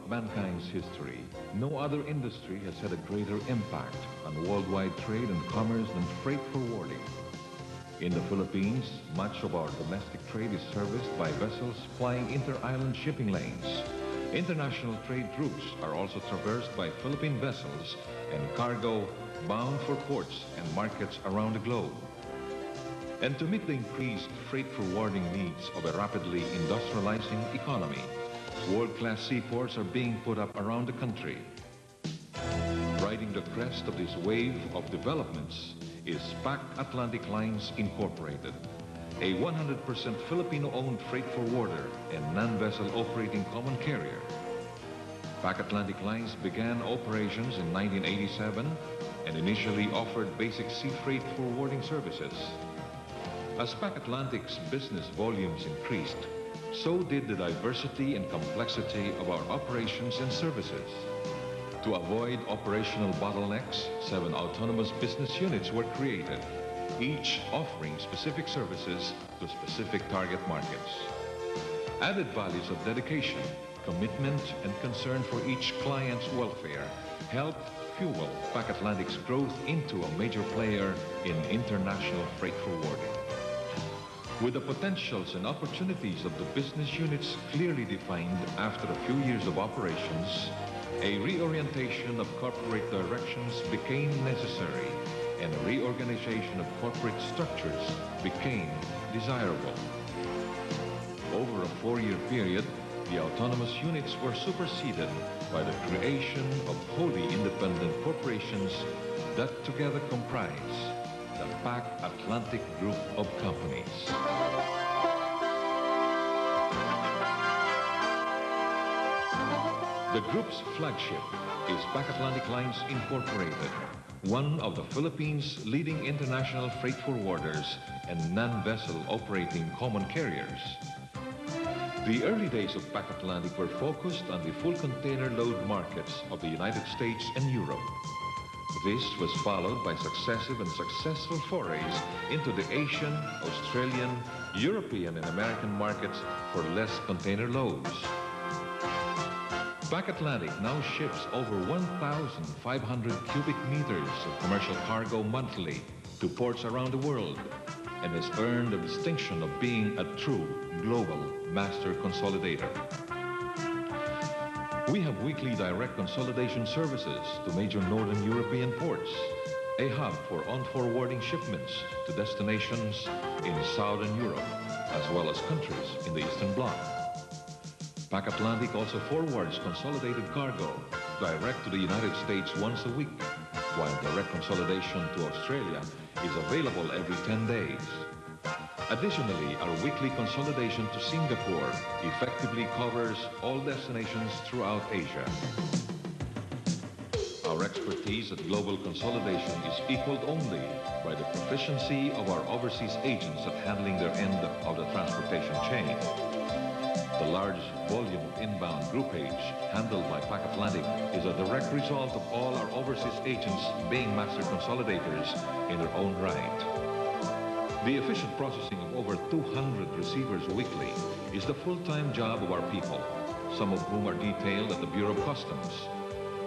mankind's history, no other industry has had a greater impact on worldwide trade and commerce than freight forwarding. In the Philippines, much of our domestic trade is serviced by vessels flying inter-island shipping lanes. International trade routes are also traversed by Philippine vessels and cargo bound for ports and markets around the globe. And to meet the increased freight forwarding needs of a rapidly industrializing economy, world-class seaports are being put up around the country. Riding the crest of this wave of developments is Pac-Atlantic Lines Incorporated, a 100% Filipino-owned freight forwarder and non-vessel operating common carrier. Pac-Atlantic Lines began operations in 1987 and initially offered basic sea freight forwarding services. As Pac-Atlantic's business volumes increased, so did the diversity and complexity of our operations and services. To avoid operational bottlenecks, 7 autonomous business units were created, each offering specific services to specific target markets. Added values of dedication, commitment, and concern for each client's welfare helped fuel Pac-Atlantic's growth into a major player in international freight forwarding. With the potentials and opportunities of the business units clearly defined after a few years of operations, a reorientation of corporate directions became necessary and a reorganization of corporate structures became desirable. Over a 4-year period, the autonomous units were superseded by the creation of wholly independent corporations that together comprise the Pac-Atlantic Group of Companies. The group's flagship is Pac-Atlantic Lines Incorporated, one of the Philippines' leading international freight forwarders and non-vessel operating common carriers. The early days of Pac-Atlantic were focused on the full container load markets of the United States and Europe. This was followed by successive and successful forays into the Asian, Australian, European, and American markets for less container loads. Pac-Atlantic now ships over 1,500 cubic meters of commercial cargo monthly to ports around the world and has earned the distinction of being a true global master consolidator. We have weekly direct consolidation services to major Northern European ports, a hub for on-forwarding shipments to destinations in Southern Europe, as well as countries in the Eastern Bloc. Pac-Atlantic also forwards consolidated cargo direct to the United States once a week, while direct consolidation to Australia is available every 10 days. Additionally, our weekly consolidation to Singapore effectively covers all destinations throughout Asia. Our expertise at global consolidation is equaled only by the proficiency of our overseas agents at handling their end of the transportation chain. The large volume of inbound groupage handled by Pac-Atlantic is a direct result of all our overseas agents being master consolidators in their own right. The efficient processing of over 200 receivers weekly is the full-time job of our people, some of whom are detailed at the Bureau of Customs.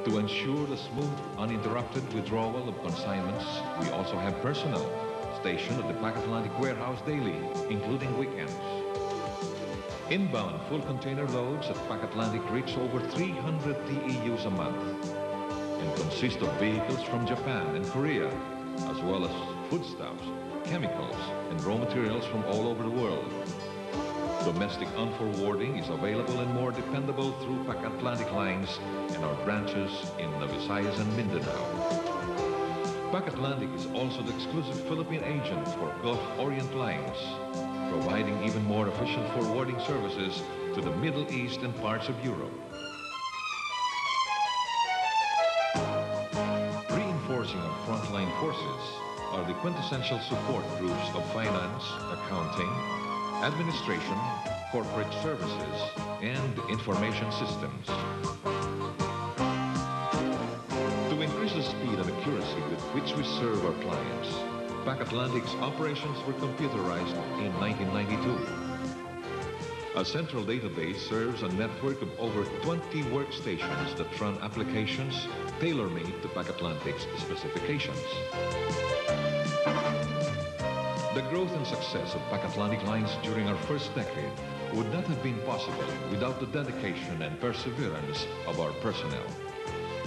To ensure the smooth, uninterrupted withdrawal of consignments, we also have personnel stationed at the Pac-Atlantic warehouse daily, including weekends. Inbound full container loads at Pac-Atlantic reach over 300 TEUs a month and consist of vehicles from Japan and Korea, as well as foodstuffs, chemicals, and raw materials from all over the world. Domestic unforwarding is available and more dependable through Pac-Atlantic Lines and our branches in the Visayas and Mindanao. Pac-Atlantic is also the exclusive Philippine agent for Gulf Orient Lines, providing even more efficient forwarding services to the Middle East and parts of Europe. Reinforcing our frontline forces are the quintessential support groups of finance, accounting, administration, corporate services, and information systems. To increase the speed and accuracy with which we serve our clients, Pac-Atlantic's operations were computerized in 1992. A central database serves a network of over 20 workstations that run applications tailor-made to Pac-Atlantic's specifications. The growth and success of Pac-Atlantic Lines during our first decade would not have been possible without the dedication and perseverance of our personnel.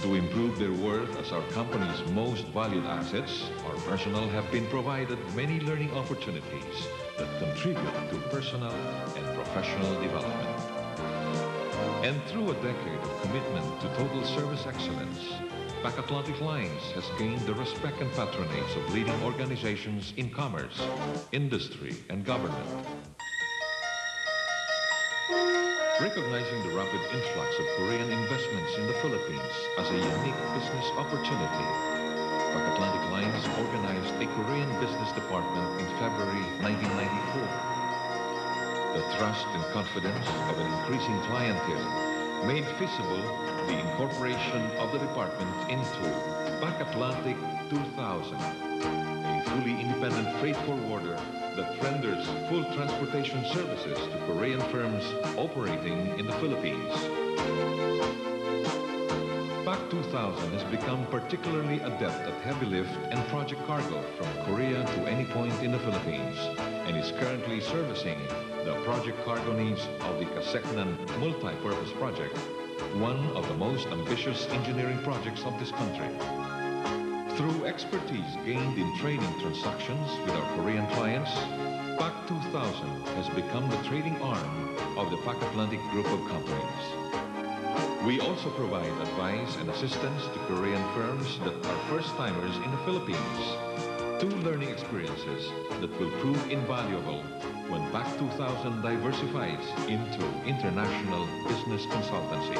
To improve their worth as our company's most valued assets, our personnel have been provided many learning opportunities that contribute to personal and professional development. And through a decade of commitment to total service excellence, Pac-Atlantic Lines has gained the respect and patronage of leading organizations in commerce, industry, and government. Recognizing the rapid influx of Korean investments in the Philippines as a unique business opportunity, Pac-Atlantic Lines organized a Korean business department in February 1994. The trust and confidence of an increasing clientele made feasible the incorporation of the department into Pac-Atlantic 2000, a fully independent freight forwarder that renders full transportation services to Korean firms operating in the Philippines. Pac 2000 has become particularly adept at heavy lift and project cargo from Korea to any point in the Philippines and is currently servicing the project cargo needs of the Kaseknan multi-purpose project, one of the most ambitious engineering projects of this country. Through expertise gained in training transactions with our Korean clients, Pac 2000 has become the trading arm of the Pac-Atlantic group of companies. We also provide advice and assistance to Korean firms that are first-timers in the Philippines. Two learning experiences that will prove invaluable when Pac 2000 diversifies into international business consultancy.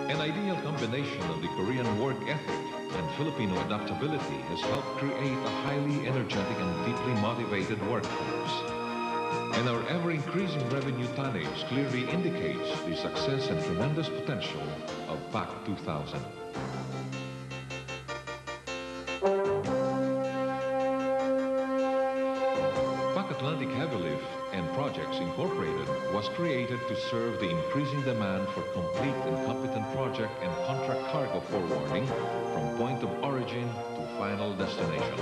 An ideal combination of the Korean work ethic and Filipino adaptability has helped create a highly energetic and deeply motivated workforce. And our ever-increasing revenue tonnage clearly indicates the success and tremendous potential of Pac 2000. Pac-Atlantic Heavy Lift and Projects Incorporated was created to serve the increasing demand for complete and competent project and contract cargo forwarding from point of origin to final destination.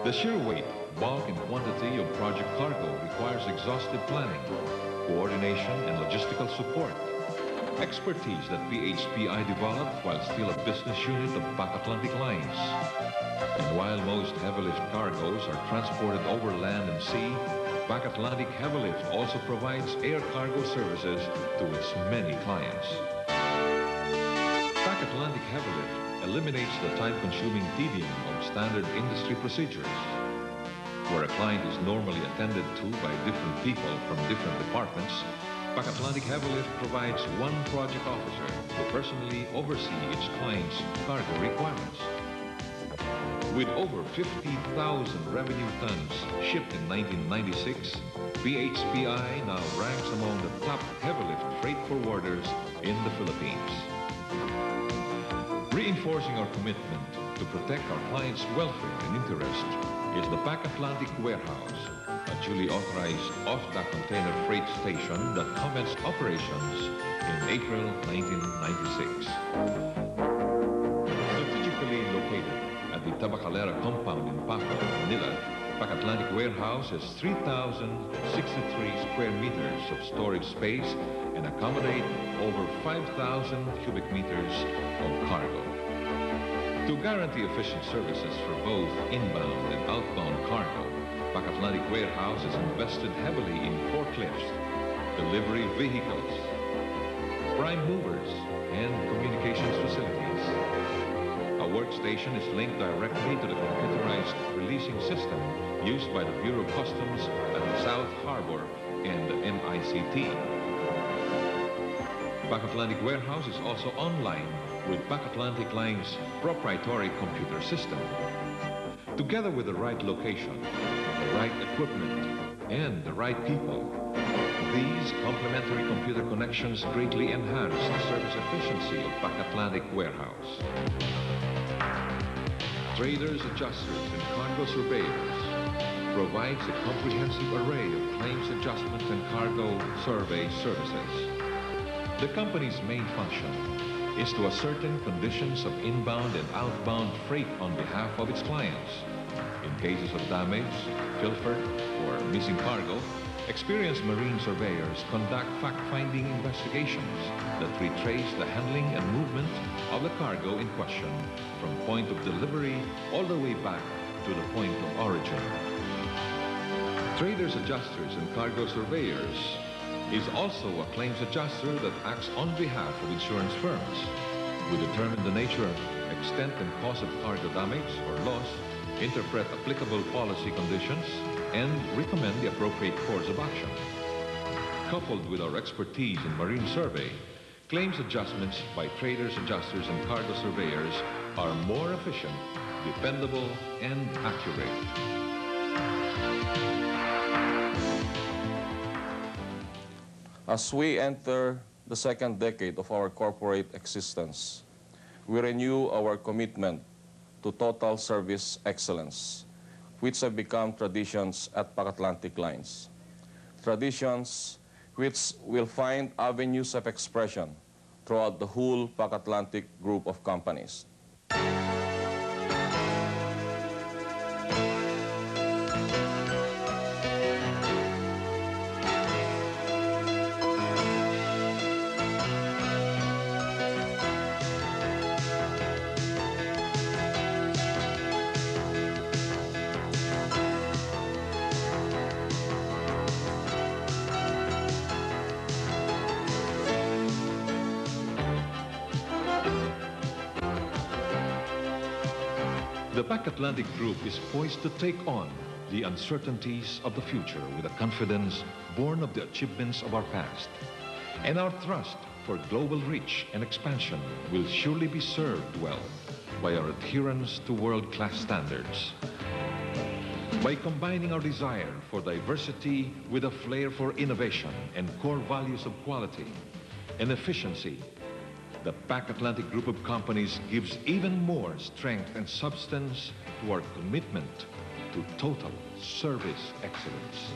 The sheer weight, bulk, and quantity of project cargo requires exhaustive planning, coordination, and logistical support. Expertise that PHPI developed while still a business unit of Pac-Atlantic Lines. And while most heavy lift cargoes are transported over land and sea, Pac-Atlantic Heavy Lift also provides air cargo services to its many clients. Pac-Atlantic Heavy Lift eliminates the time-consuming tedium of standard industry procedures. Where a client is normally attended to by different people from different departments, Pac-Atlantic Heavy Lift provides one project officer to personally oversee its client's cargo requirements. With over 50,000 revenue tons shipped in 1996, PHPI now ranks among the top heavy lift freight forwarders in the Philippines. Reinforcing our commitment to protect our clients' welfare and interest is the Pac-Atlantic Warehouse, a duly authorized off-dock container freight station that commenced operations in April 1996. Strategically located at the Tabacalera compound in Paco, Manila, Pac-Atlantic Warehouse has 3,063 square meters of storage space and accommodate over 5,000 cubic meters of cargo. To guarantee efficient services for both inbound and outbound cargo, Pac-Atlantic Warehouse has invested heavily in forklifts, delivery vehicles, prime movers, and communications facilities. A workstation is linked directly to the computerized releasing system used by the Bureau of Customs at the South Harbor and the MICT. Pac-Atlantic Warehouse is also online with Pac-Atlantic Lines' proprietary computer system. Together with the right location, the right equipment, and the right people, these complementary computer connections greatly enhance the service efficiency of Pac-Atlantic Warehouse. Traders, adjusters, and cargo surveyors, provides a comprehensive array of claims adjustment and cargo survey services. The company's main function is to ascertain conditions of inbound and outbound freight on behalf of its clients. In cases of damage, pilfered, or missing cargo, experienced marine surveyors conduct fact-finding investigations that retrace the handling and movement of the cargo in question from point of delivery all the way back to the point of origin. Traders adjusters and cargo surveyors is also a claims adjuster that acts on behalf of insurance firms. We determine the nature, extent, and cause of cargo damage or loss, interpret applicable policy conditions, and recommend the appropriate course of action. Coupled with our expertise in marine survey, claims adjustments by traders, adjusters, and cargo surveyors are more efficient, dependable, and accurate. As we enter the second decade of our corporate existence, we renew our commitment to total service excellence, which have become traditions at Pac-Atlantic Lines. Traditions which will find avenues of expression throughout the whole Pac-Atlantic group of companies. The Pac-Atlantic Group is poised to take on the uncertainties of the future with a confidence born of the achievements of our past. And our thrust for global reach and expansion will surely be served well by our adherence to world-class standards. By combining our desire for diversity with a flair for innovation and core values of quality and efficiency, the Pac-Atlantic Group of companies gives even more strength and substance to our commitment to total service excellence.